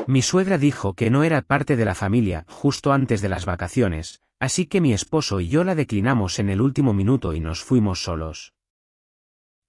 Mi suegra dijo que no era parte de la familia justo antes de las vacaciones, así que mi esposo y yo la declinamos en el último minuto y nos fuimos solos.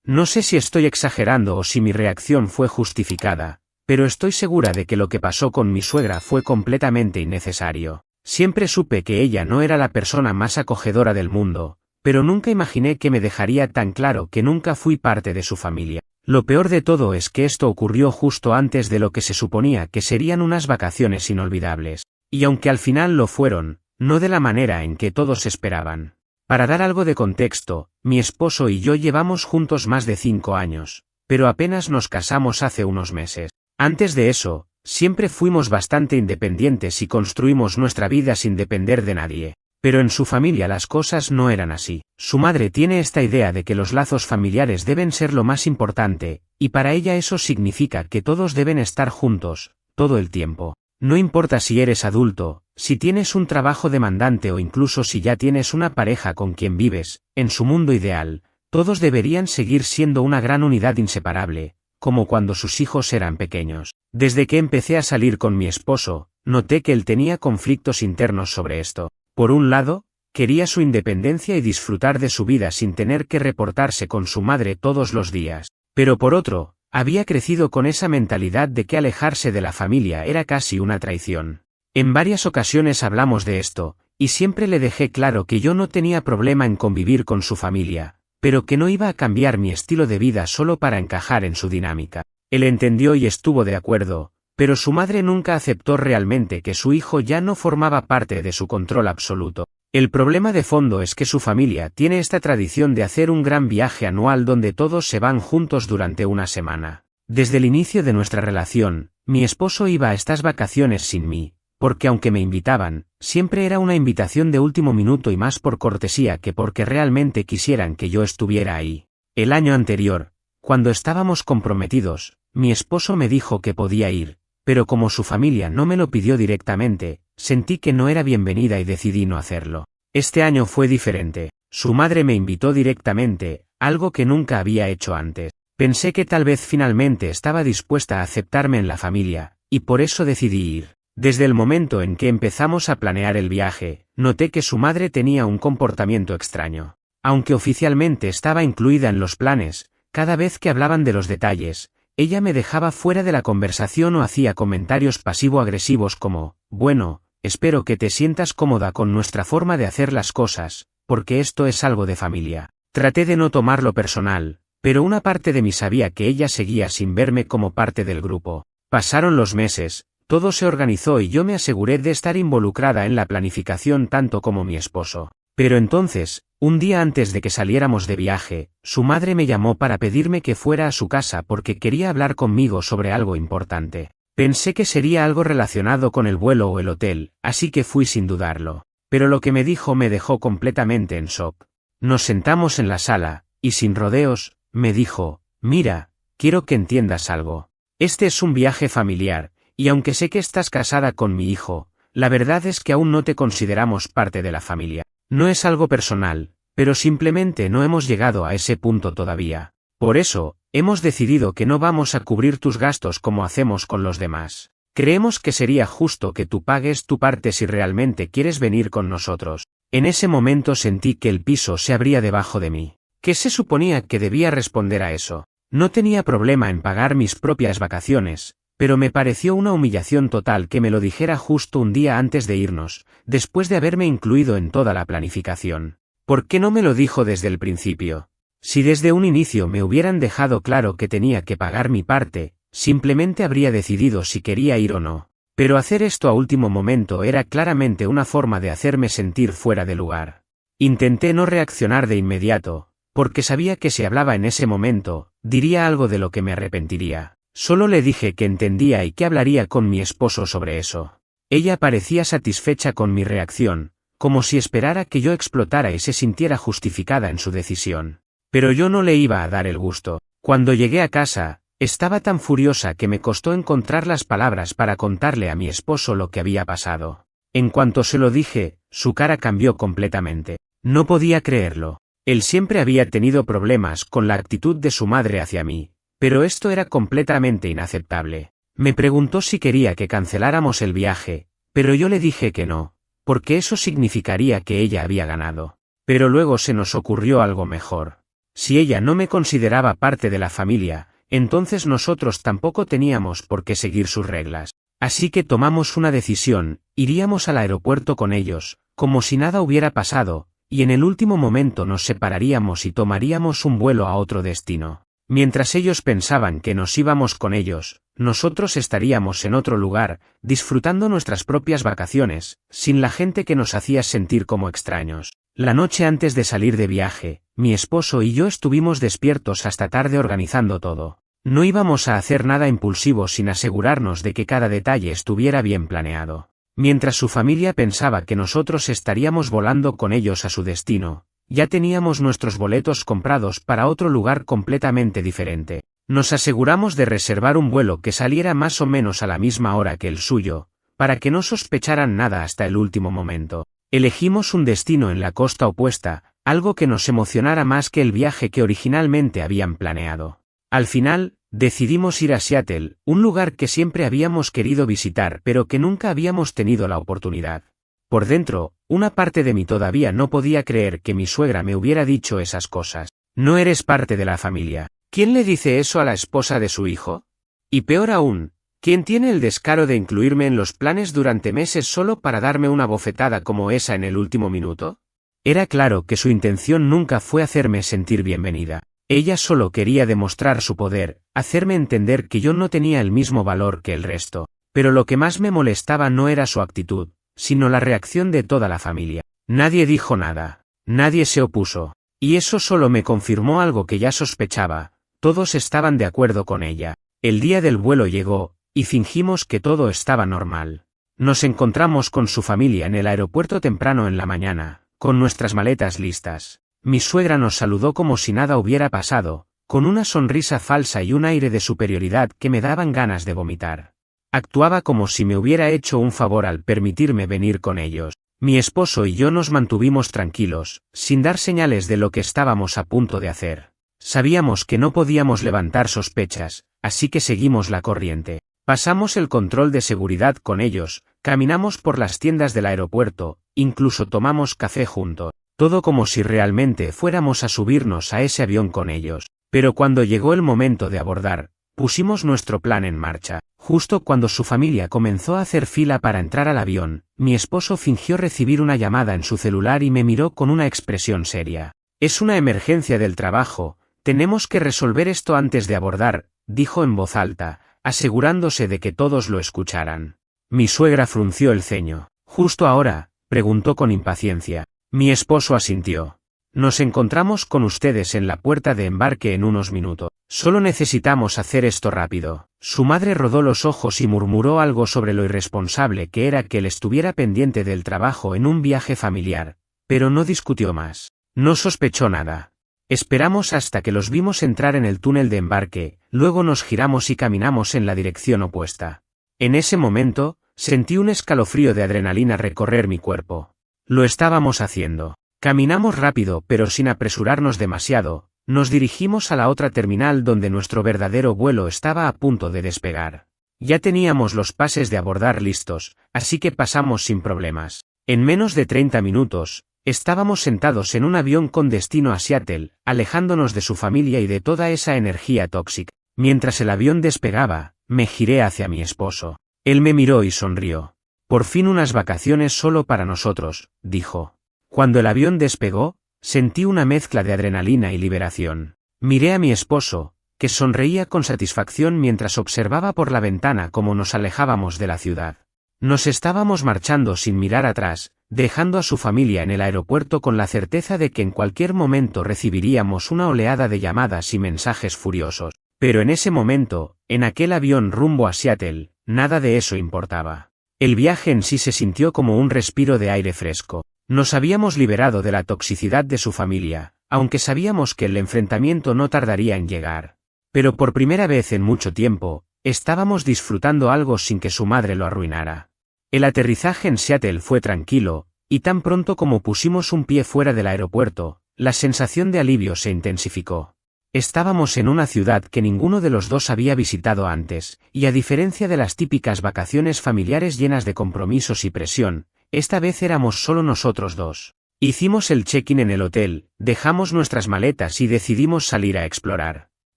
No sé si estoy exagerando o si mi reacción fue justificada, pero estoy segura de que lo que pasó con mi suegra fue completamente innecesario. Siempre supe que ella no era la persona más acogedora del mundo, pero nunca imaginé que me dejaría tan claro que nunca fui parte de su familia. Lo peor de todo es que esto ocurrió justo antes de lo que se suponía que serían unas vacaciones inolvidables, y aunque al final lo fueron, no de la manera en que todos esperaban. Para dar algo de contexto, mi esposo y yo llevamos juntos más de 5 años, pero apenas nos casamos hace unos meses. Antes de eso, siempre fuimos bastante independientes y construimos nuestra vida sin depender de nadie. Pero en su familia las cosas no eran así. Su madre tiene esta idea de que los lazos familiares deben ser lo más importante, y para ella eso significa que todos deben estar juntos, todo el tiempo. No importa si eres adulto, si tienes un trabajo demandante o incluso si ya tienes una pareja con quien vives, en su mundo ideal, todos deberían seguir siendo una gran unidad inseparable, como cuando sus hijos eran pequeños. Desde que empecé a salir con mi esposo, noté que él tenía conflictos internos sobre esto. Por un lado, quería su independencia y disfrutar de su vida sin tener que reportarse con su madre todos los días. Pero por otro, había crecido con esa mentalidad de que alejarse de la familia era casi una traición. En varias ocasiones hablamos de esto, y siempre le dejé claro que yo no tenía problema en convivir con su familia, pero que no iba a cambiar mi estilo de vida solo para encajar en su dinámica. Él entendió y estuvo de acuerdo, pero su madre nunca aceptó realmente que su hijo ya no formaba parte de su control absoluto. El problema de fondo es que su familia tiene esta tradición de hacer un gran viaje anual donde todos se van juntos durante una semana. Desde el inicio de nuestra relación, mi esposo iba a estas vacaciones sin mí, porque aunque me invitaban, siempre era una invitación de último minuto y más por cortesía que porque realmente quisieran que yo estuviera ahí. El año anterior, cuando estábamos comprometidos, mi esposo me dijo que podía ir, pero como su familia no me lo pidió directamente, sentí que no era bienvenida y decidí no hacerlo. Este año fue diferente. Su madre me invitó directamente, algo que nunca había hecho antes. Pensé que tal vez finalmente estaba dispuesta a aceptarme en la familia, y por eso decidí ir. Desde el momento en que empezamos a planear el viaje, noté que su madre tenía un comportamiento extraño. Aunque oficialmente estaba incluida en los planes, cada vez que hablaban de los detalles, ella me dejaba fuera de la conversación o hacía comentarios pasivo-agresivos como, bueno, espero que te sientas cómoda con nuestra forma de hacer las cosas, porque esto es algo de familia. Traté de no tomarlo personal, pero una parte de mí sabía que ella seguía sin verme como parte del grupo. Pasaron los meses, todo se organizó y yo me aseguré de estar involucrada en la planificación tanto como mi esposo. Pero entonces, un día antes de que saliéramos de viaje, su madre me llamó para pedirme que fuera a su casa porque quería hablar conmigo sobre algo importante. Pensé que sería algo relacionado con el vuelo o el hotel, así que fui sin dudarlo. Pero lo que me dijo me dejó completamente en shock. Nos sentamos en la sala, y sin rodeos, me dijo, mira, quiero que entiendas algo. Este es un viaje familiar, y aunque sé que estás casada con mi hijo, la verdad es que aún no te consideramos parte de la familia. No es algo personal, pero simplemente no hemos llegado a ese punto todavía. Por eso, hemos decidido que no vamos a cubrir tus gastos como hacemos con los demás. Creemos que sería justo que tú pagues tu parte si realmente quieres venir con nosotros. En ese momento sentí que el piso se abría debajo de mí. ¿Qué se suponía que debía responder a eso? No tenía problema en pagar mis propias vacaciones, pero me pareció una humillación total que me lo dijera justo un día antes de irnos, después de haberme incluido en toda la planificación. ¿Por qué no me lo dijo desde el principio? Si desde un inicio me hubieran dejado claro que tenía que pagar mi parte, simplemente habría decidido si quería ir o no. Pero hacer esto a último momento era claramente una forma de hacerme sentir fuera de lugar. Intenté no reaccionar de inmediato, porque sabía que si hablaba en ese momento, diría algo de lo que me arrepentiría. Solo le dije que entendía y que hablaría con mi esposo sobre eso. Ella parecía satisfecha con mi reacción, como si esperara que yo explotara y se sintiera justificada en su decisión. Pero yo no le iba a dar el gusto. Cuando llegué a casa, estaba tan furiosa que me costó encontrar las palabras para contarle a mi esposo lo que había pasado. En cuanto se lo dije, su cara cambió completamente. No podía creerlo. Él siempre había tenido problemas con la actitud de su madre hacia mí. Pero esto era completamente inaceptable. Me preguntó si quería que canceláramos el viaje, pero yo le dije que no, porque eso significaría que ella había ganado. Pero luego se nos ocurrió algo mejor. Si ella no me consideraba parte de la familia, entonces nosotros tampoco teníamos por qué seguir sus reglas. Así que tomamos una decisión, iríamos al aeropuerto con ellos, como si nada hubiera pasado, y en el último momento nos separaríamos y tomaríamos un vuelo a otro destino. Mientras ellos pensaban que nos íbamos con ellos, nosotros estaríamos en otro lugar, disfrutando nuestras propias vacaciones, sin la gente que nos hacía sentir como extraños. La noche antes de salir de viaje, mi esposo y yo estuvimos despiertos hasta tarde organizando todo. No íbamos a hacer nada impulsivo sin asegurarnos de que cada detalle estuviera bien planeado. Mientras su familia pensaba que nosotros estaríamos volando con ellos a su destino, ya teníamos nuestros boletos comprados para otro lugar completamente diferente. Nos aseguramos de reservar un vuelo que saliera más o menos a la misma hora que el suyo, para que no sospecharan nada hasta el último momento. Elegimos un destino en la costa opuesta, algo que nos emocionara más que el viaje que originalmente habían planeado. Al final, decidimos ir a Seattle, un lugar que siempre habíamos querido visitar pero que nunca habíamos tenido la oportunidad. Por dentro, una parte de mí todavía no podía creer que mi suegra me hubiera dicho esas cosas. No eres parte de la familia. ¿Quién le dice eso a la esposa de su hijo? Y peor aún, ¿quién tiene el descaro de incluirme en los planes durante meses solo para darme una bofetada como esa en el último minuto? Era claro que su intención nunca fue hacerme sentir bienvenida. Ella solo quería demostrar su poder, hacerme entender que yo no tenía el mismo valor que el resto. Pero lo que más me molestaba no era su actitud, sino la reacción de toda la familia. Nadie dijo nada, nadie se opuso, y eso solo me confirmó algo que ya sospechaba, todos estaban de acuerdo con ella. El día del vuelo llegó, y fingimos que todo estaba normal. Nos encontramos con su familia en el aeropuerto temprano en la mañana, con nuestras maletas listas. Mi suegra nos saludó como si nada hubiera pasado, con una sonrisa falsa y un aire de superioridad que me daban ganas de vomitar. Actuaba como si me hubiera hecho un favor al permitirme venir con ellos. Mi esposo y yo nos mantuvimos tranquilos, sin dar señales de lo que estábamos a punto de hacer. Sabíamos que no podíamos levantar sospechas, así que seguimos la corriente. Pasamos el control de seguridad con ellos, caminamos por las tiendas del aeropuerto, incluso tomamos café juntos. Todo como si realmente fuéramos a subirnos a ese avión con ellos. Pero cuando llegó el momento de abordar, pusimos nuestro plan en marcha. Justo cuando su familia comenzó a hacer fila para entrar al avión, mi esposo fingió recibir una llamada en su celular y me miró con una expresión seria. «Es una emergencia del trabajo, tenemos que resolver esto antes de abordar», dijo en voz alta, asegurándose de que todos lo escucharan. Mi suegra frunció el ceño. «¿Justo ahora?», preguntó con impaciencia. Mi esposo asintió. «Nos encontramos con ustedes en la puerta de embarque en unos minutos. Solo necesitamos hacer esto rápido». Su madre rodó los ojos y murmuró algo sobre lo irresponsable que era que él estuviera pendiente del trabajo en un viaje familiar, pero no discutió más. No sospechó nada. Esperamos hasta que los vimos entrar en el túnel de embarque, luego nos giramos y caminamos en la dirección opuesta. En ese momento, sentí un escalofrío de adrenalina recorrer mi cuerpo. Lo estábamos haciendo. Caminamos rápido pero sin apresurarnos demasiado, nos dirigimos a la otra terminal donde nuestro verdadero vuelo estaba a punto de despegar. Ya teníamos los pases de abordar listos, así que pasamos sin problemas. En menos de 30 minutos, estábamos sentados en un avión con destino a Seattle, alejándonos de su familia y de toda esa energía tóxica. Mientras el avión despegaba, me giré hacia mi esposo. Él me miró y sonrió. «Por fin unas vacaciones solo para nosotros», dijo. Cuando el avión despegó, sentí una mezcla de adrenalina y liberación. Miré a mi esposo, que sonreía con satisfacción mientras observaba por la ventana cómo nos alejábamos de la ciudad. Nos estábamos marchando sin mirar atrás, dejando a su familia en el aeropuerto con la certeza de que en cualquier momento recibiríamos una oleada de llamadas y mensajes furiosos. Pero en ese momento, en aquel avión rumbo a Seattle, nada de eso importaba. El viaje en sí se sintió como un respiro de aire fresco. Nos habíamos liberado de la toxicidad de su familia, aunque sabíamos que el enfrentamiento no tardaría en llegar. Pero por primera vez en mucho tiempo, estábamos disfrutando algo sin que su madre lo arruinara. El aterrizaje en Seattle fue tranquilo, y tan pronto como pusimos un pie fuera del aeropuerto, la sensación de alivio se intensificó. Estábamos en una ciudad que ninguno de los dos había visitado antes, y a diferencia de las típicas vacaciones familiares llenas de compromisos y presión, esta vez éramos solo nosotros dos. Hicimos el check-in en el hotel, dejamos nuestras maletas y decidimos salir a explorar.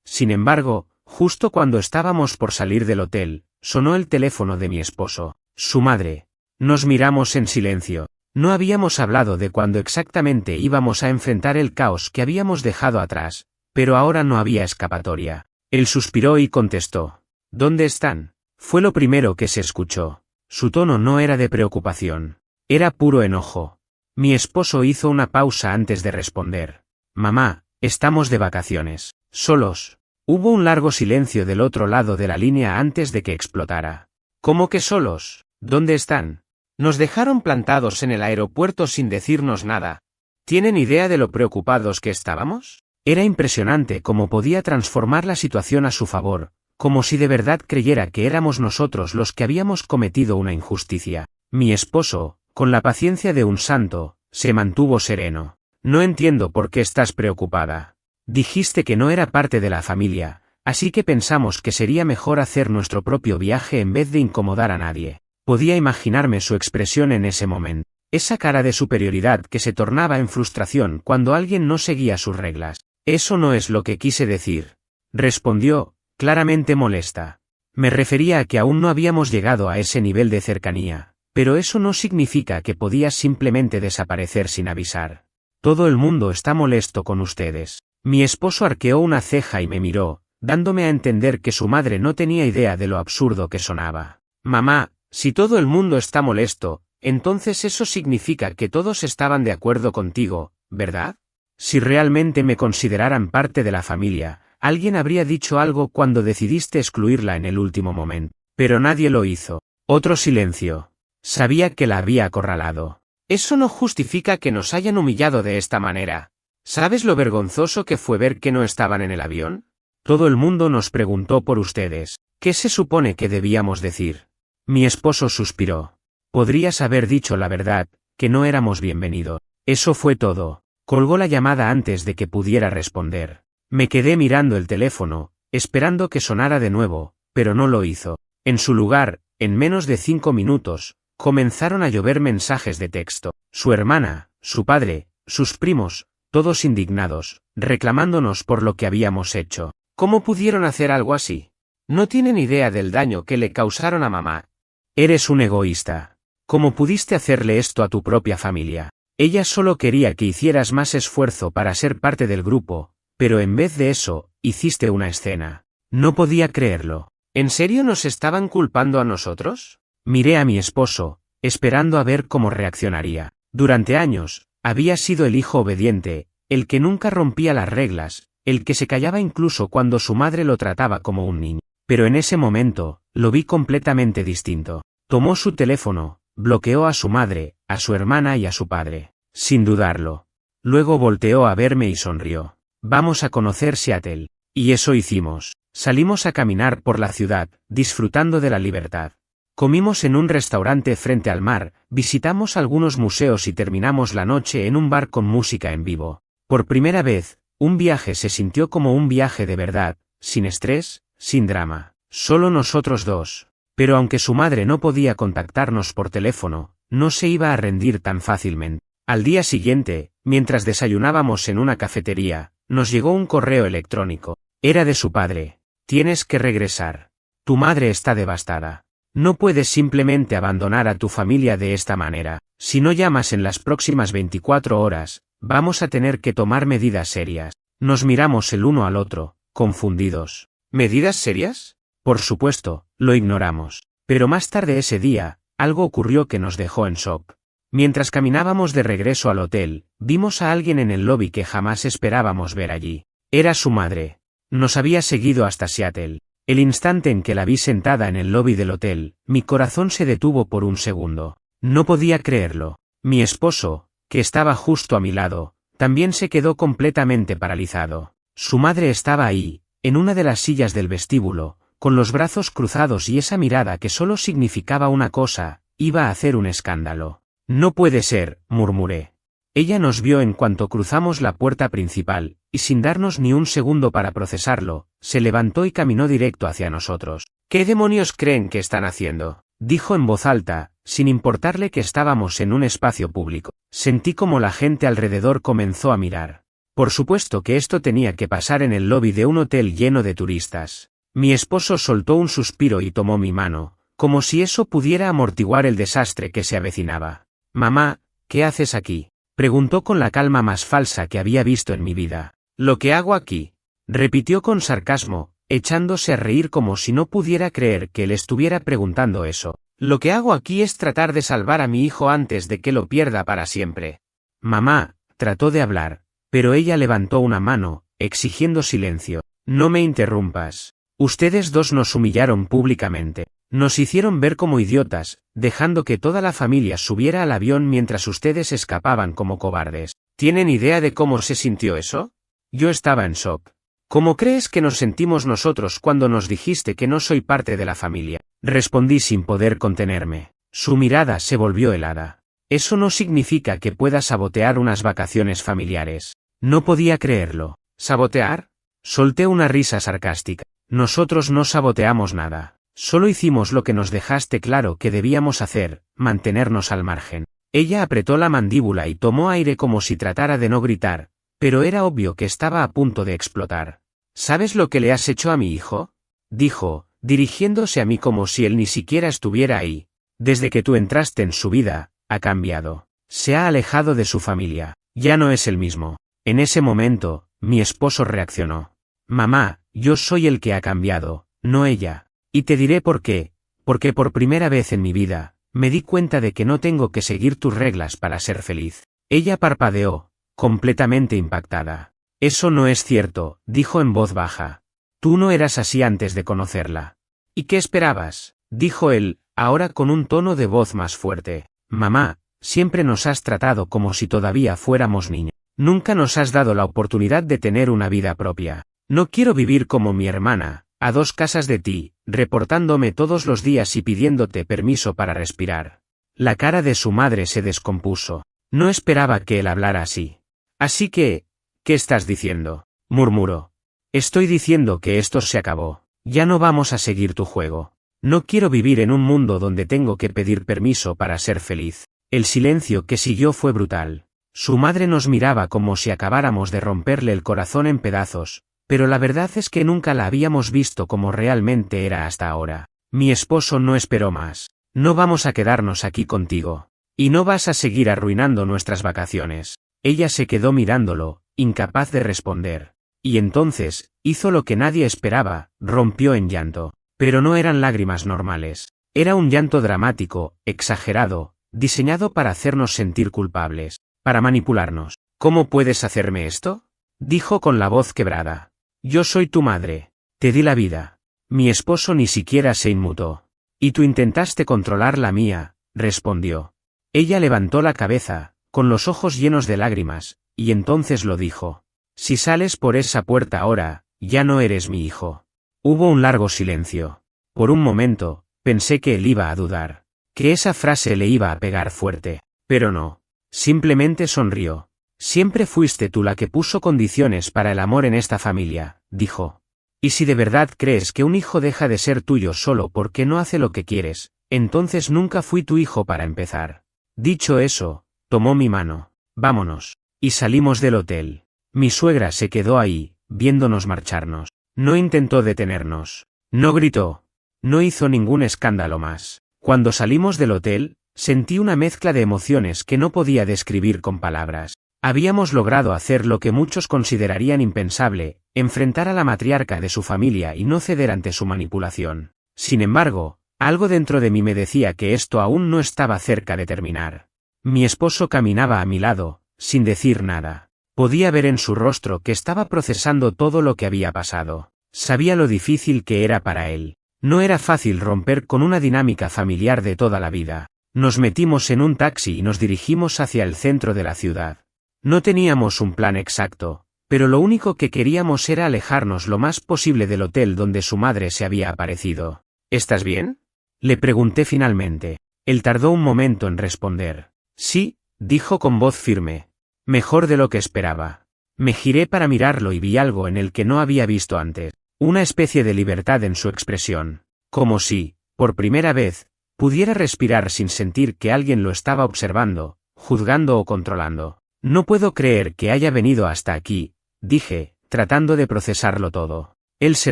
Sin embargo, justo cuando estábamos por salir del hotel, sonó el teléfono de mi esposo, su madre. Nos miramos en silencio. No habíamos hablado de cuándo exactamente íbamos a enfrentar el caos que habíamos dejado atrás, pero ahora no había escapatoria. Él suspiró y contestó. ¿Dónde están? Fue lo primero que se escuchó. Su tono no era de preocupación. Era puro enojo. Mi esposo hizo una pausa antes de responder. Mamá, estamos de vacaciones. Solos. Hubo un largo silencio del otro lado de la línea antes de que explotara. ¿Cómo que solos? ¿Dónde están? Nos dejaron plantados en el aeropuerto sin decirnos nada. ¿Tienen idea de lo preocupados que estábamos? Era impresionante cómo podía transformar la situación a su favor, como si de verdad creyera que éramos nosotros los que habíamos cometido una injusticia. Mi esposo, con la paciencia de un santo, se mantuvo sereno. No entiendo por qué estás preocupada. Dijiste que no era parte de la familia, así que pensamos que sería mejor hacer nuestro propio viaje en vez de incomodar a nadie. Podía imaginarme su expresión en ese momento. Esa cara de superioridad que se tornaba en frustración cuando alguien no seguía sus reglas. Eso no es lo que quise decir. Respondió, claramente molesta. Me refería a que aún no habíamos llegado a ese nivel de cercanía, pero eso no significa que podías simplemente desaparecer sin avisar. Todo el mundo está molesto con ustedes. Mi esposo arqueó una ceja y me miró, dándome a entender que su madre no tenía idea de lo absurdo que sonaba. Mamá, si todo el mundo está molesto, entonces eso significa que todos estaban de acuerdo contigo, ¿verdad? Si realmente me consideraran parte de la familia, alguien habría dicho algo cuando decidiste excluirla en el último momento. Pero nadie lo hizo. Otro silencio. Sabía que la había acorralado. Eso no justifica que nos hayan humillado de esta manera. ¿Sabes lo vergonzoso que fue ver que no estaban en el avión? Todo el mundo nos preguntó por ustedes. ¿Qué se supone que debíamos decir? Mi esposo suspiró. Podrías haber dicho la verdad, que no éramos bienvenidos. Eso fue todo. Colgó la llamada antes de que pudiera responder. Me quedé mirando el teléfono, esperando que sonara de nuevo, pero no lo hizo. En su lugar, en menos de 5 minutos, comenzaron a llover mensajes de texto. Su hermana, su padre, sus primos, todos indignados, reclamándonos por lo que habíamos hecho. ¿Cómo pudieron hacer algo así? No tienen idea del daño que le causaron a mamá. Eres un egoísta. ¿Cómo pudiste hacerle esto a tu propia familia? Ella solo quería que hicieras más esfuerzo para ser parte del grupo, pero en vez de eso, hiciste una escena. No podía creerlo. ¿En serio nos estaban culpando a nosotros? Miré a mi esposo, esperando a ver cómo reaccionaría. Durante años, había sido el hijo obediente, el que nunca rompía las reglas, el que se callaba incluso cuando su madre lo trataba como un niño. Pero en ese momento, lo vi completamente distinto. Tomó su teléfono, bloqueó a su madre, a su hermana y a su padre. Sin dudarlo. Luego volteó a verme y sonrió. Vamos a conocer Seattle. Y eso hicimos. Salimos a caminar por la ciudad, disfrutando de la libertad. Comimos en un restaurante frente al mar, visitamos algunos museos y terminamos la noche en un bar con música en vivo. Por primera vez, un viaje se sintió como un viaje de verdad, sin estrés, sin drama. Solo nosotros dos. Pero aunque su madre no podía contactarnos por teléfono, no se iba a rendir tan fácilmente. Al día siguiente, mientras desayunábamos en una cafetería, nos llegó un correo electrónico. Era de su padre. Tienes que regresar. Tu madre está devastada. No puedes simplemente abandonar a tu familia de esta manera. Si no llamas en las próximas 24 horas, vamos a tener que tomar medidas serias. Nos miramos el uno al otro, confundidos. ¿Medidas serias? Por supuesto, lo ignoramos. Pero más tarde ese día, algo ocurrió que nos dejó en shock. Mientras caminábamos de regreso al hotel, vimos a alguien en el lobby que jamás esperábamos ver allí. Era su madre. Nos había seguido hasta Seattle. El instante en que la vi sentada en el lobby del hotel, mi corazón se detuvo por un segundo. No podía creerlo. Mi esposo, que estaba justo a mi lado, también se quedó completamente paralizado. Su madre estaba ahí, en una de las sillas del vestíbulo, con los brazos cruzados y esa mirada que solo significaba una cosa: iba a hacer un escándalo. No puede ser, murmuré. Ella nos vio en cuanto cruzamos la puerta principal, y sin darnos ni un segundo para procesarlo, se levantó y caminó directo hacia nosotros. ¿Qué demonios creen que están haciendo?, dijo en voz alta, sin importarle que estábamos en un espacio público. Sentí como la gente alrededor comenzó a mirar. Por supuesto que esto tenía que pasar en el lobby de un hotel lleno de turistas. Mi esposo soltó un suspiro y tomó mi mano, como si eso pudiera amortiguar el desastre que se avecinaba. «Mamá, ¿qué haces aquí?», preguntó con la calma más falsa que había visto en mi vida. «¿Lo que hago aquí?», repitió con sarcasmo, echándose a reír como si no pudiera creer que le estuviera preguntando eso. «Lo que hago aquí es tratar de salvar a mi hijo antes de que lo pierda para siempre». Mamá trató de hablar, pero ella levantó una mano, exigiendo silencio. «No me interrumpas. Ustedes dos nos humillaron públicamente. Nos hicieron ver como idiotas, dejando que toda la familia subiera al avión mientras ustedes escapaban como cobardes. ¿Tienen idea de cómo se sintió eso?». Yo estaba en shock. «¿Cómo crees que nos sentimos nosotros cuando nos dijiste que no soy parte de la familia?», respondí sin poder contenerme. Su mirada se volvió helada. «Eso no significa que pueda sabotear unas vacaciones familiares». No podía creerlo. ¿Sabotear? Solté una risa sarcástica. «Nosotros no saboteamos nada. Solo hicimos lo que nos dejaste claro que debíamos hacer, mantenernos al margen». Ella apretó la mandíbula y tomó aire como si tratara de no gritar, pero era obvio que estaba a punto de explotar. «¿Sabes lo que le has hecho a mi hijo?», dijo, dirigiéndose a mí como si él ni siquiera estuviera ahí. «Desde que tú entraste en su vida, ha cambiado. Se ha alejado de su familia. Ya no es el mismo». En ese momento, mi esposo reaccionó. «Mamá, yo soy el que ha cambiado, no ella. Y te diré por qué, porque por primera vez en mi vida, me di cuenta de que no tengo que seguir tus reglas para ser feliz». Ella parpadeó, completamente impactada. «Eso no es cierto», dijo en voz baja. «Tú no eras así antes de conocerla». «¿Y qué esperabas?», dijo él, ahora con un tono de voz más fuerte. «Mamá, siempre nos has tratado como si todavía fuéramos niños. Nunca nos has dado la oportunidad de tener una vida propia. No quiero vivir como mi hermana, a 2 casas de ti, reportándome todos los días y pidiéndote permiso para respirar». La cara de su madre se descompuso. No esperaba que él hablara así. «Así que, ¿qué estás diciendo?», murmuró. «Estoy diciendo que esto se acabó. Ya no vamos a seguir tu juego. No quiero vivir en un mundo donde tengo que pedir permiso para ser feliz». El silencio que siguió fue brutal. Su madre nos miraba como si acabáramos de romperle el corazón en pedazos, pero la verdad es que nunca la habíamos visto como realmente era hasta ahora. «Mi esposo no esperó más. No vamos a quedarnos aquí contigo. Y no vas a seguir arruinando nuestras vacaciones». Ella se quedó mirándolo, incapaz de responder. Y entonces, hizo lo que nadie esperaba, rompió en llanto. Pero no eran lágrimas normales. Era un llanto dramático, exagerado, diseñado para hacernos sentir culpables. Para manipularnos. «¿Cómo puedes hacerme esto?», dijo con la voz quebrada. «Yo soy tu madre. Te di la vida. Mi esposo ni siquiera se inmutó. Y tú intentaste controlar la mía», respondió. Ella levantó la cabeza, con los ojos llenos de lágrimas, y entonces lo dijo. «Si sales por esa puerta ahora, ya no eres mi hijo». Hubo un largo silencio. Por un momento, pensé que él iba a dudar, que esa frase le iba a pegar fuerte. Pero no. Simplemente sonrió. «Siempre fuiste tú la que puso condiciones para el amor en esta familia», dijo. «Y si de verdad crees que un hijo deja de ser tuyo solo porque no hace lo que quieres, entonces nunca fui tu hijo para empezar». Dicho eso, tomó mi mano. «Vámonos». Y salimos del hotel. Mi suegra se quedó ahí, viéndonos marcharnos. No intentó detenernos. No gritó. No hizo ningún escándalo más. Cuando salimos del hotel, sentí una mezcla de emociones que no podía describir con palabras. Habíamos logrado hacer lo que muchos considerarían impensable, enfrentar a la matriarca de su familia y no ceder ante su manipulación. Sin embargo, algo dentro de mí me decía que esto aún no estaba cerca de terminar. Mi esposo caminaba a mi lado, sin decir nada. Podía ver en su rostro que estaba procesando todo lo que había pasado. Sabía lo difícil que era para él. No era fácil romper con una dinámica familiar de toda la vida. Nos metimos en un taxi y nos dirigimos hacia el centro de la ciudad. No teníamos un plan exacto, pero lo único que queríamos era alejarnos lo más posible del hotel donde su madre se había aparecido. «¿Estás bien?», le pregunté finalmente. Él tardó un momento en responder. «Sí», dijo con voz firme. Mejor de lo que esperaba. Me giré para mirarlo y vi algo en el que no había visto antes. Una especie de libertad en su expresión. Como si, por primera vez, pudiera respirar sin sentir que alguien lo estaba observando, juzgando o controlando. No puedo creer que haya venido hasta aquí, dije, tratando de procesarlo todo. Él se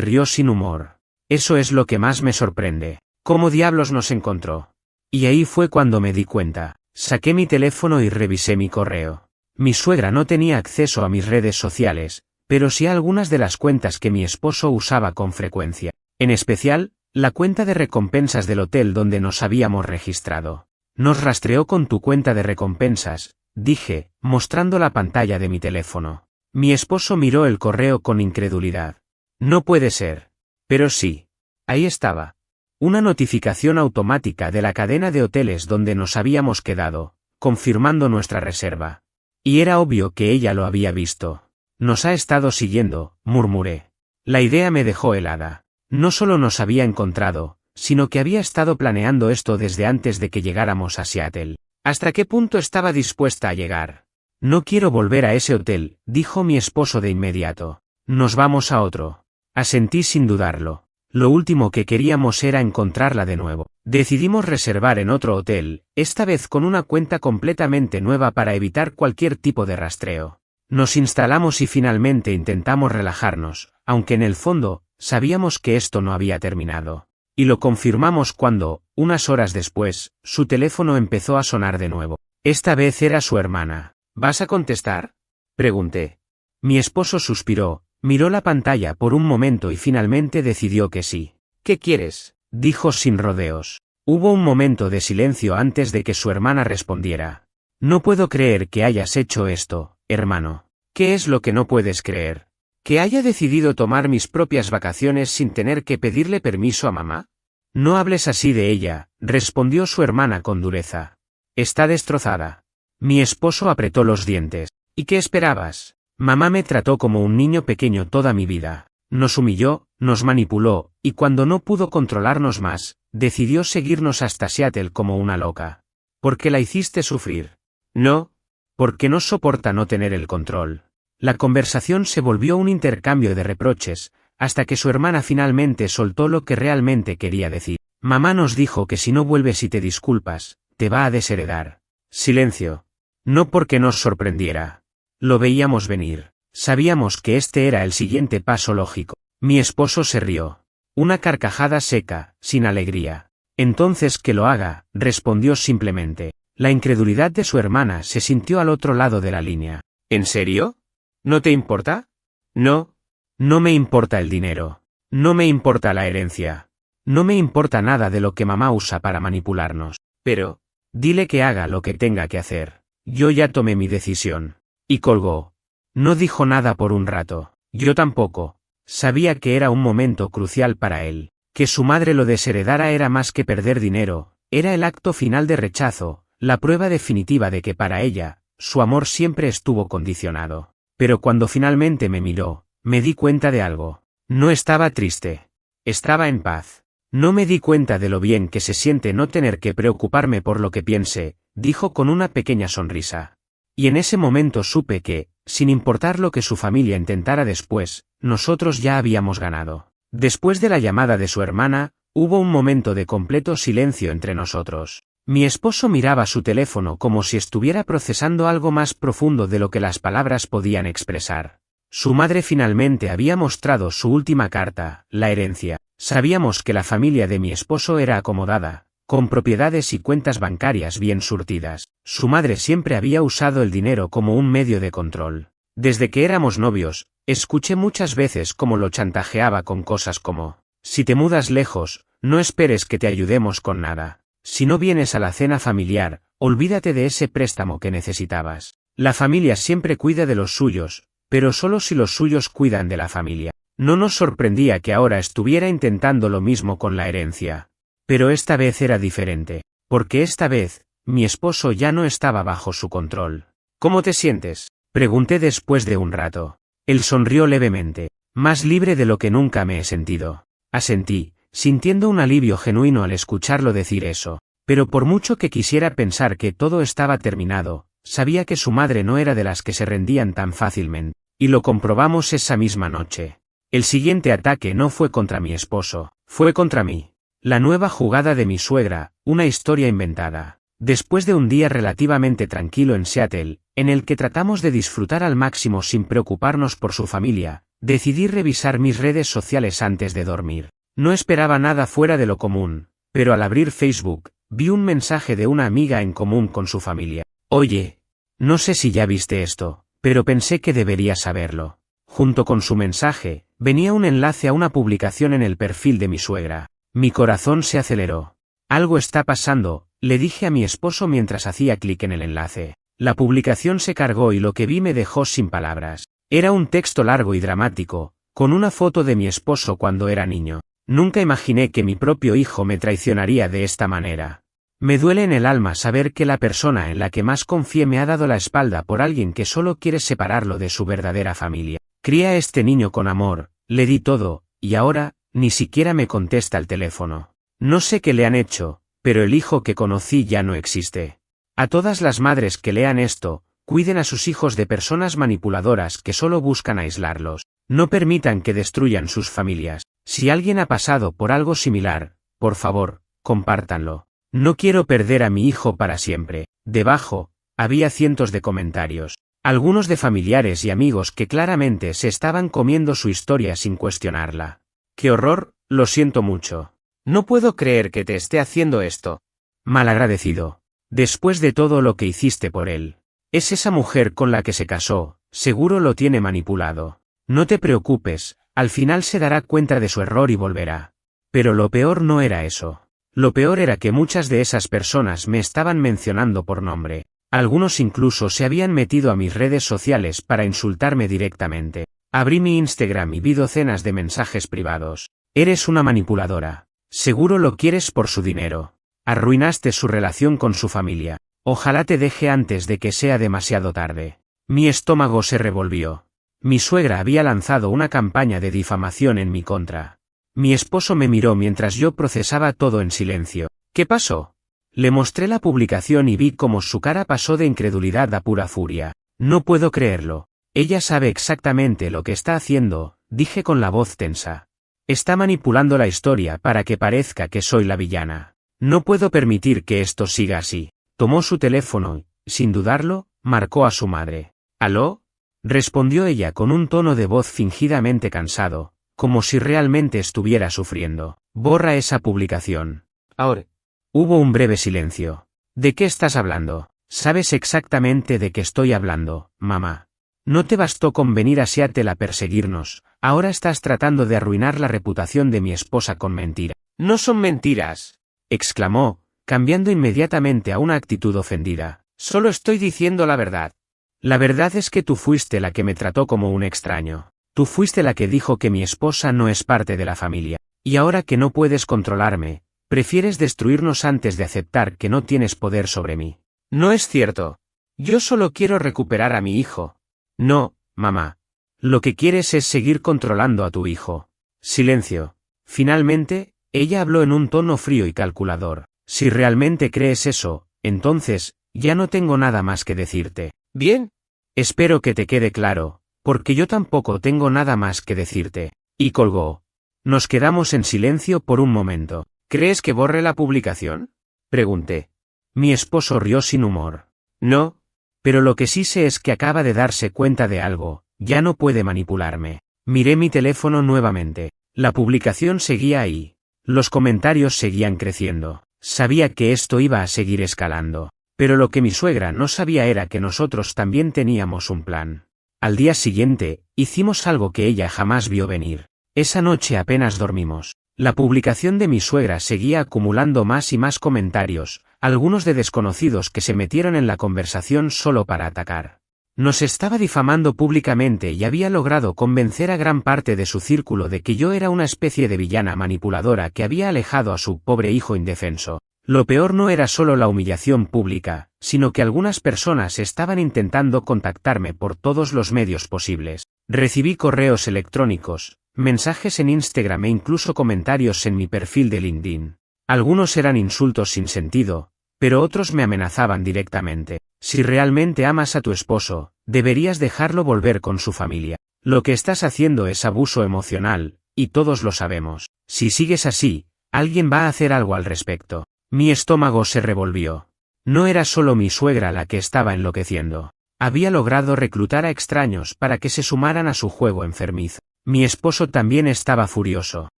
rió sin humor. Eso es lo que más me sorprende. ¿Cómo diablos nos encontró? Y ahí fue cuando me di cuenta. Saqué mi teléfono y revisé mi correo. Mi suegra no tenía acceso a mis redes sociales, pero sí a algunas de las cuentas que mi esposo usaba con frecuencia. En especial, la cuenta de recompensas del hotel donde nos habíamos registrado. Nos rastreó con tu cuenta de recompensas, dije, mostrando la pantalla de mi teléfono. Mi esposo miró el correo con incredulidad. No puede ser. Pero sí. Ahí estaba. Una notificación automática de la cadena de hoteles donde nos habíamos quedado, confirmando nuestra reserva. Y era obvio que ella lo había visto. Nos ha estado siguiendo, murmuré. La idea me dejó helada. No solo nos había encontrado, sino que había estado planeando esto desde antes de que llegáramos a Seattle. ¿Hasta qué punto estaba dispuesta a llegar? No quiero volver a ese hotel, dijo mi esposo de inmediato. Nos vamos a otro. Asentí sin dudarlo. Lo último que queríamos era encontrarla de nuevo. Decidimos reservar en otro hotel, esta vez con una cuenta completamente nueva para evitar cualquier tipo de rastreo. Nos instalamos y finalmente intentamos relajarnos, aunque en el fondo, sabíamos que esto no había terminado. Y lo confirmamos cuando, unas horas después, su teléfono empezó a sonar de nuevo. Esta vez era su hermana. ¿Vas a contestar?, pregunté. Mi esposo suspiró, miró la pantalla por un momento y finalmente decidió que sí. ¿Qué quieres?, dijo sin rodeos. Hubo un momento de silencio antes de que su hermana respondiera. No puedo creer que hayas hecho esto, hermano. ¿Qué es lo que no puedes creer? ¿Que haya decidido tomar mis propias vacaciones sin tener que pedirle permiso a mamá? No hables así de ella, respondió su hermana con dureza. Está destrozada. Mi esposo apretó los dientes. ¿Y qué esperabas? Mamá me trató como un niño pequeño toda mi vida. Nos humilló, nos manipuló, y cuando no pudo controlarnos más, decidió seguirnos hasta Seattle como una loca. ¿Por qué la hiciste sufrir? No. Porque no soporta no tener el control. La conversación se volvió un intercambio de reproches, hasta que su hermana finalmente soltó lo que realmente quería decir. Mamá nos dijo que si no vuelves y te disculpas, te va a desheredar. Silencio. No porque nos sorprendiera. Lo veíamos venir. Sabíamos que este era el siguiente paso lógico. Mi esposo se rió. Una carcajada seca, sin alegría. Entonces que lo haga, respondió simplemente. La incredulidad de su hermana se sintió al otro lado de la línea. ¿En serio? ¿No te importa? No. No me importa el dinero. No me importa la herencia. No me importa nada de lo que mamá usa para manipularnos. Pero, dile que haga lo que tenga que hacer. Yo ya tomé mi decisión. Y colgó. No dijo nada por un rato. Yo tampoco. Sabía que era un momento crucial para él. Que su madre lo desheredara era más que perder dinero, era el acto final de rechazo, la prueba definitiva de que para ella, su amor siempre estuvo condicionado. Pero cuando finalmente me miró, me di cuenta de algo. No estaba triste. Estaba en paz. No me di cuenta de lo bien que se siente no tener que preocuparme por lo que piense, dijo con una pequeña sonrisa. Y en ese momento supe que, sin importar lo que su familia intentara después, nosotros ya habíamos ganado. Después de la llamada de su hermana, hubo un momento de completo silencio entre nosotros. Mi esposo miraba su teléfono como si estuviera procesando algo más profundo de lo que las palabras podían expresar. Su madre finalmente había mostrado su última carta, la herencia. Sabíamos que la familia de mi esposo era acomodada, con propiedades y cuentas bancarias bien surtidas. Su madre siempre había usado el dinero como un medio de control. Desde que éramos novios, escuché muchas veces cómo lo chantajeaba con cosas como: si te mudas lejos, no esperes que te ayudemos con nada. Si no vienes a la cena familiar, olvídate de ese préstamo que necesitabas. La familia siempre cuida de los suyos, pero solo si los suyos cuidan de la familia. No nos sorprendía que ahora estuviera intentando lo mismo con la herencia. Pero esta vez era diferente, porque esta vez, mi esposo ya no estaba bajo su control. ¿Cómo te sientes?, pregunté después de un rato. Él sonrió levemente. Más libre de lo que nunca me he sentido. Asentí, sintiendo un alivio genuino al escucharlo decir eso. Pero por mucho que quisiera pensar que todo estaba terminado, Sabía que su madre no era de las que se rendían tan fácilmente, y lo comprobamos esa misma noche. El siguiente ataque no fue contra mi esposo, fue contra mí. La nueva jugada de mi suegra, una historia inventada. Después de un día relativamente tranquilo en Seattle, en el que tratamos de disfrutar al máximo sin preocuparnos por su familia, decidí revisar mis redes sociales antes de dormir. No esperaba nada fuera de lo común, pero al abrir Facebook, vi un mensaje de una amiga en común con su familia. Oye, no sé si ya viste esto, pero pensé que deberías saberlo. Junto con su mensaje, venía un enlace a una publicación en el perfil de mi suegra. Mi corazón se aceleró. Algo está pasando, le dije a mi esposo mientras hacía clic en el enlace. La publicación se cargó y lo que vi me dejó sin palabras. Era un texto largo y dramático, con una foto de mi esposo cuando era niño. Nunca imaginé que mi propio hijo me traicionaría de esta manera. Me duele en el alma saber que la persona en la que más confié me ha dado la espalda por alguien que solo quiere separarlo de su verdadera familia. Crié a este niño con amor, le di todo, y ahora, ni siquiera me contesta el teléfono. No sé qué le han hecho, pero el hijo que conocí ya no existe. A todas las madres que lean esto, cuiden a sus hijos de personas manipuladoras que solo buscan aislarlos. No permitan que destruyan sus familias. Si alguien ha pasado por algo similar, por favor, compártanlo. No quiero perder a mi hijo para siempre. Debajo, había cientos de comentarios. Algunos de familiares y amigos que claramente se estaban comiendo su historia sin cuestionarla. ¡Qué horror! Lo siento mucho. No puedo creer que te esté haciendo esto. Malagradecido. Después de todo lo que hiciste por él. Es esa mujer con la que se casó, seguro lo tiene manipulado. No te preocupes, al final se dará cuenta de su error y volverá. Pero lo peor no era eso. Lo peor era que muchas de esas personas me estaban mencionando por nombre. Algunos incluso se habían metido a mis redes sociales para insultarme directamente. Abrí mi Instagram y vi docenas de mensajes privados. Eres una manipuladora. Seguro lo quieres por su dinero. Arruinaste su relación con su familia. Ojalá te deje antes de que sea demasiado tarde. Mi estómago se revolvió. Mi suegra había lanzado una campaña de difamación en mi contra. Mi esposo me miró mientras yo procesaba todo en silencio. ¿Qué pasó? Le mostré la publicación y vi cómo su cara pasó de incredulidad a pura furia. No puedo creerlo. Ella sabe exactamente lo que está haciendo, dije con la voz tensa. Está manipulando la historia para que parezca que soy la villana. No puedo permitir que esto siga así. Tomó su teléfono y, sin dudarlo, marcó a su madre. ¿Aló? Respondió ella con un tono de voz fingidamente cansado, como si realmente estuviera sufriendo. Borra esa publicación. Ahora. Hubo un breve silencio. ¿De qué estás hablando? Sabes exactamente de qué estoy hablando, mamá. No te bastó con venir a Seattle a perseguirnos, ahora estás tratando de arruinar la reputación de mi esposa con mentira. No son mentiras, exclamó, cambiando inmediatamente a una actitud ofendida. Solo estoy diciendo la verdad. La verdad es que tú fuiste la que me trató como un extraño. Tú fuiste la que dijo que mi esposa no es parte de la familia. Y ahora que no puedes controlarme, prefieres destruirnos antes de aceptar que no tienes poder sobre mí. No es cierto. Yo solo quiero recuperar a mi hijo. No, mamá. Lo que quieres es seguir controlando a tu hijo. Silencio. Finalmente, ella habló en un tono frío y calculador. Si realmente crees eso, entonces, ya no tengo nada más que decirte. Bien. Espero que te quede claro, porque yo tampoco tengo nada más que decirte. Y colgó. Nos quedamos en silencio por un momento. ¿Crees que borre la publicación? Pregunté. Mi esposo rió sin humor. No. Pero lo que sí sé es que acaba de darse cuenta de algo, ya no puede manipularme. Miré mi teléfono nuevamente. La publicación seguía ahí. Los comentarios seguían creciendo. Sabía que esto iba a seguir escalando. Pero lo que mi suegra no sabía era que nosotros también teníamos un plan. Al día siguiente, hicimos algo que ella jamás vio venir. Esa noche apenas dormimos. La publicación de mi suegra seguía acumulando más y más comentarios, algunos de desconocidos que se metieron en la conversación solo para atacar. Nos estaba difamando públicamente y había logrado convencer a gran parte de su círculo de que yo era una especie de villana manipuladora que había alejado a su pobre hijo indefenso. Lo peor no era solo la humillación pública, sino que algunas personas estaban intentando contactarme por todos los medios posibles. Recibí correos electrónicos, mensajes en Instagram e incluso comentarios en mi perfil de LinkedIn. Algunos eran insultos sin sentido, pero otros me amenazaban directamente. Si realmente amas a tu esposo, deberías dejarlo volver con su familia. Lo que estás haciendo es abuso emocional, y todos lo sabemos. Si sigues así, alguien va a hacer algo al respecto. Mi estómago se revolvió. No era solo mi suegra la que estaba enloqueciendo. Había logrado reclutar a extraños para que se sumaran a su juego enfermizo. Mi esposo también estaba furioso.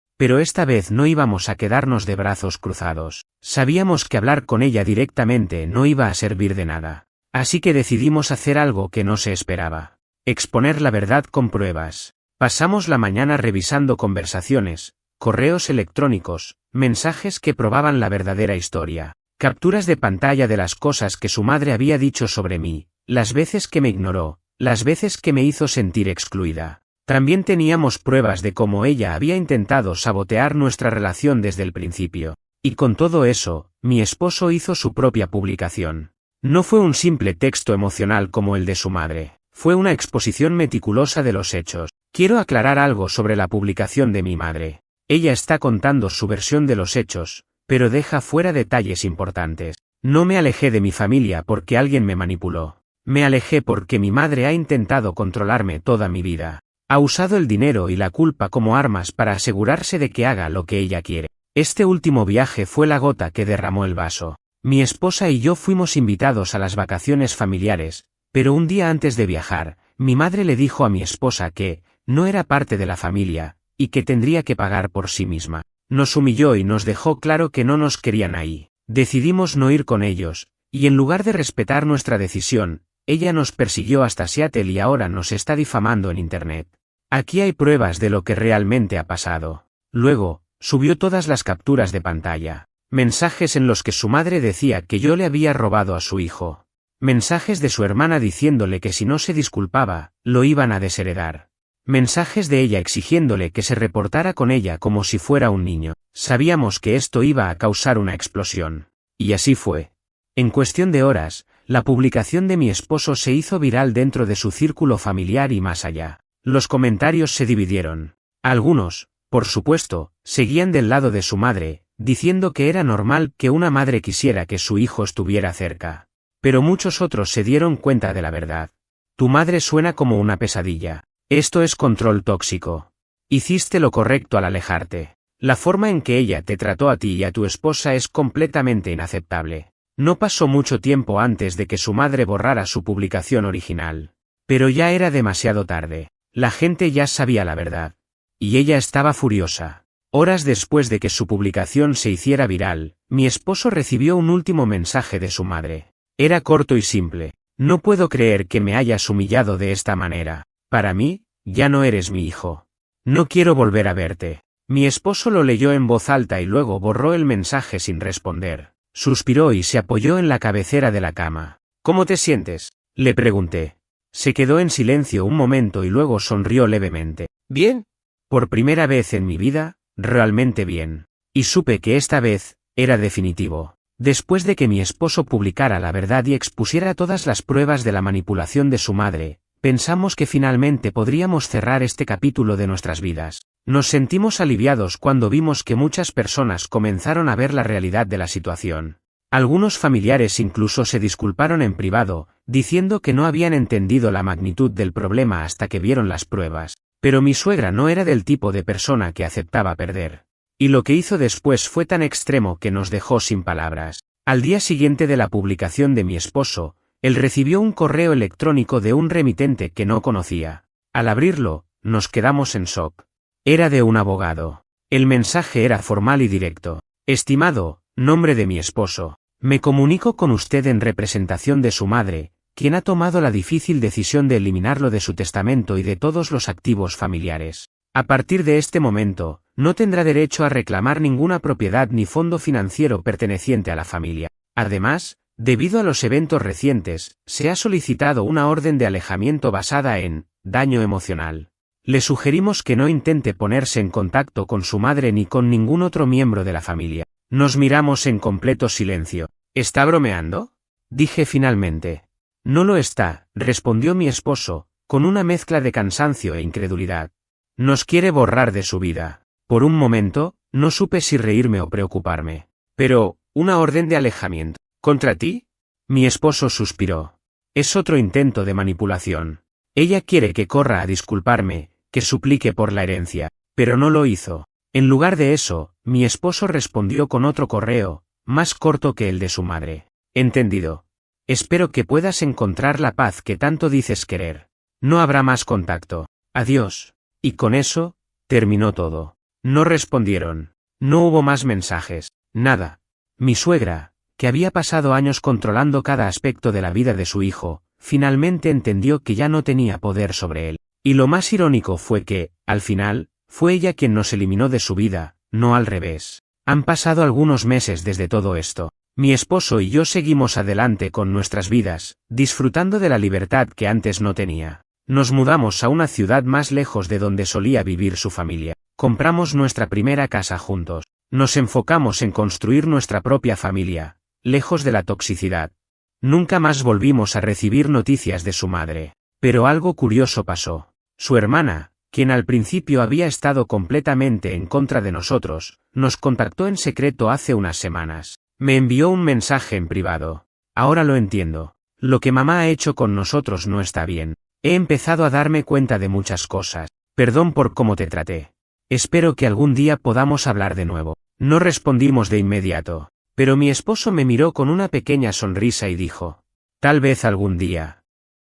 Pero esta vez no íbamos a quedarnos de brazos cruzados. Sabíamos que hablar con ella directamente no iba a servir de nada. Así que decidimos hacer algo que no se esperaba. Exponer la verdad con pruebas. Pasamos la mañana revisando conversaciones, correos electrónicos, mensajes que probaban la verdadera historia, capturas de pantalla de las cosas que su madre había dicho sobre mí, las veces que me ignoró, las veces que me hizo sentir excluida. También teníamos pruebas de cómo ella había intentado sabotear nuestra relación desde el principio. Y con todo eso, mi esposo hizo su propia publicación. No fue un simple texto emocional como el de su madre. Fue una exposición meticulosa de los hechos. Quiero aclarar algo sobre la publicación de mi madre. Ella está contando su versión de los hechos, pero deja fuera detalles importantes. No me alejé de mi familia porque alguien me manipuló. Me alejé porque mi madre ha intentado controlarme toda mi vida. Ha usado el dinero y la culpa como armas para asegurarse de que haga lo que ella quiere. Este último viaje fue la gota que derramó el vaso. Mi esposa y yo fuimos invitados a las vacaciones familiares, pero un día antes de viajar, mi madre le dijo a mi esposa que no era parte de la familia, y que tendría que pagar por sí misma. Nos humilló y nos dejó claro que no nos querían ahí. Decidimos no ir con ellos, y en lugar de respetar nuestra decisión, ella nos persiguió hasta Seattle y ahora nos está difamando en Internet. Aquí hay pruebas de lo que realmente ha pasado. Luego, subió todas las capturas de pantalla. Mensajes en los que su madre decía que yo le había robado a su hijo. Mensajes de su hermana diciéndole que si no se disculpaba, lo iban a desheredar. Mensajes de ella exigiéndole que se reportara con ella como si fuera un niño. Sabíamos que esto iba a causar una explosión. Y así fue. En cuestión de horas, la publicación de mi esposo se hizo viral dentro de su círculo familiar y más allá. Los comentarios se dividieron. Algunos, por supuesto, seguían del lado de su madre, diciendo que era normal que una madre quisiera que su hijo estuviera cerca. Pero muchos otros se dieron cuenta de la verdad. Tu madre suena como una pesadilla. Esto es control tóxico. Hiciste lo correcto al alejarte. La forma en que ella te trató a ti y a tu esposa es completamente inaceptable. No pasó mucho tiempo antes de que su madre borrara su publicación original. Pero ya era demasiado tarde. La gente ya sabía la verdad. Y ella estaba furiosa. Horas después de que su publicación se hiciera viral, mi esposo recibió un último mensaje de su madre. Era corto y simple. No puedo creer que me hayas humillado de esta manera. Para mí, ya no eres mi hijo. No quiero volver a verte. Mi esposo lo leyó en voz alta y luego borró el mensaje sin responder. Suspiró y se apoyó en la cabecera de la cama. ¿Cómo te sientes?, le pregunté. Se quedó en silencio un momento y luego sonrió levemente. Bien. Por primera vez en mi vida, realmente bien. Y supe que esta vez, era definitivo. Después de que mi esposo publicara la verdad y expusiera todas las pruebas de la manipulación de su madre, pensamos que finalmente podríamos cerrar este capítulo de nuestras vidas. Nos sentimos aliviados cuando vimos que muchas personas comenzaron a ver la realidad de la situación. Algunos familiares incluso se disculparon en privado, diciendo que no habían entendido la magnitud del problema hasta que vieron las pruebas. Pero mi suegra no era del tipo de persona que aceptaba perder. Y lo que hizo después fue tan extremo que nos dejó sin palabras. Al día siguiente de la publicación de mi esposo, él recibió un correo electrónico de un remitente que no conocía. Al abrirlo, nos quedamos en shock. Era de un abogado. El mensaje era formal y directo. Estimado, nombre de mi esposo. Me comunico con usted en representación de su madre, quien ha tomado la difícil decisión de eliminarlo de su testamento y de todos los activos familiares. A partir de este momento, no tendrá derecho a reclamar ninguna propiedad ni fondo financiero perteneciente a la familia. Además, debido a los eventos recientes, se ha solicitado una orden de alejamiento basada en daño emocional. Le sugerimos que no intente ponerse en contacto con su madre ni con ningún otro miembro de la familia. Nos miramos en completo silencio. ¿Está bromeando?, dije finalmente. No lo está, respondió mi esposo, con una mezcla de cansancio e incredulidad. Nos quiere borrar de su vida. Por un momento, no supe si reírme o preocuparme. Pero, ¿una orden de alejamiento? ¿Contra ti? Mi esposo suspiró. Es otro intento de manipulación. Ella quiere que corra a disculparme, que suplique por la herencia, pero no lo hizo. En lugar de eso, mi esposo respondió con otro correo, más corto que el de su madre. Entendido. Espero que puedas encontrar la paz que tanto dices querer. No habrá más contacto. Adiós. Y con eso, terminó todo. No respondieron. No hubo más mensajes. Nada. Mi suegra, que había pasado años controlando cada aspecto de la vida de su hijo, finalmente entendió que ya no tenía poder sobre él. Y lo más irónico fue que, al final, fue ella quien nos eliminó de su vida, no al revés. Han pasado algunos meses desde todo esto. Mi esposo y yo seguimos adelante con nuestras vidas, disfrutando de la libertad que antes no tenía. Nos mudamos a una ciudad más lejos de donde solía vivir su familia. Compramos nuestra primera casa juntos. Nos enfocamos en construir nuestra propia familia, lejos de la toxicidad. Nunca más volvimos a recibir noticias de su madre. Pero algo curioso pasó. Su hermana, quien al principio había estado completamente en contra de nosotros, nos contactó en secreto hace unas semanas. Me envió un mensaje en privado. Ahora lo entiendo. Lo que mamá ha hecho con nosotros no está bien. He empezado a darme cuenta de muchas cosas. Perdón por cómo te traté. Espero que algún día podamos hablar de nuevo. No respondimos de inmediato, pero mi esposo me miró con una pequeña sonrisa y dijo: tal vez algún día.